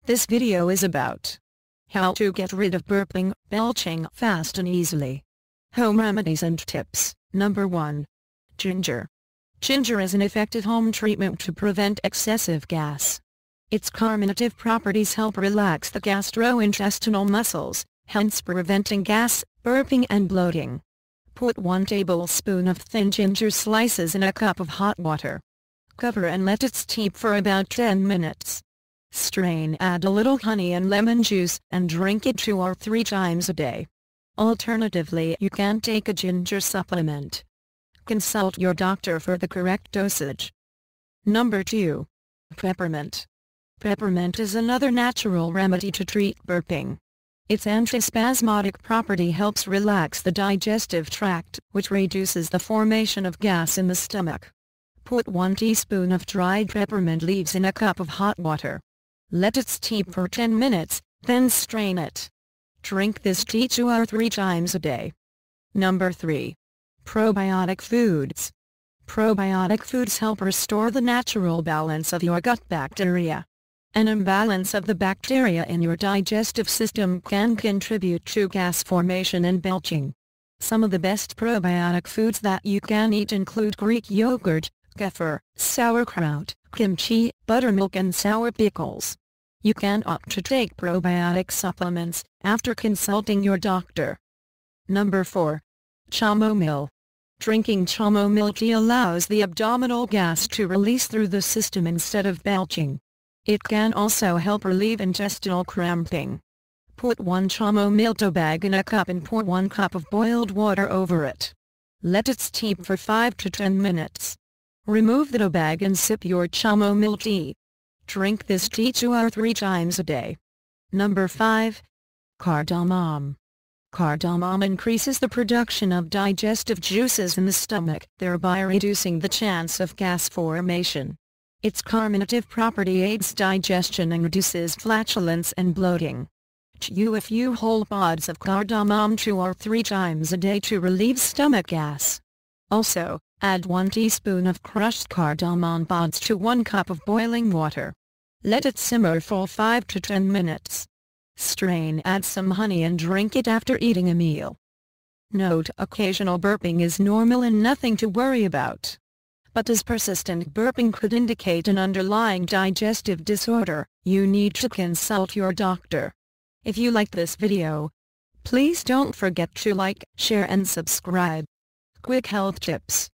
This video is about how to get rid of burping, belching fast and easily. Home remedies and tips. Number 1. Ginger. Ginger is an effective home treatment to prevent excessive gas. Its carminative properties help relax the gastrointestinal muscles, hence preventing gas, burping and bloating. Put 1 tablespoon of thin ginger slices in a cup of hot water. Cover and let it steep for about 10 minutes. Strain, add a little honey and lemon juice, and drink it 2 or 3 times a day. Alternatively, you can take a ginger supplement. Consult your doctor for the correct dosage. Number 2. Peppermint. Peppermint is another natural remedy to treat burping. Its antispasmodic property helps relax the digestive tract, which reduces the formation of gas in the stomach. Put 1 teaspoon of dried peppermint leaves in a cup of hot water. Let it steep for 10 minutes, then strain it. Drink this tea 2 or 3 times a day. Number 3. Probiotic foods. Probiotic foods help restore the natural balance of your gut bacteria. An imbalance of the bacteria in your digestive system can contribute to gas formation and belching. Some of the best probiotic foods that you can eat include Greek yogurt, kefir, sauerkraut, kimchi, buttermilk and sour pickles. You can opt to take probiotic supplements after consulting your doctor. Number 4. Chamomile. Drinking chamomile tea allows the abdominal gas to release through the system instead of belching. It can also help relieve intestinal cramping. Put 1 chamomile tea bag in a cup and pour 1 cup of boiled water over it. Let it steep for 5 to 10 minutes. Remove the tea bag and sip your chamomile tea. Drink this tea 2 or 3 times a day. Number 5. Cardamom. Cardamom increases the production of digestive juices in the stomach, thereby reducing the chance of gas formation. Its carminative property aids digestion and reduces flatulence and bloating. Chew a few whole pods of cardamom 2 or 3 times a day to relieve stomach gas. Also, add 1 teaspoon of crushed cardamom pods to 1 cup of boiling water. Let it simmer for 5 to 10 minutes. Strain, add some honey and drink it after eating a meal. Note: occasional burping is normal and nothing to worry about. But as persistent burping could indicate an underlying digestive disorder, you need to consult your doctor. If you like this video, please don't forget to like, share and subscribe. Quick health tips.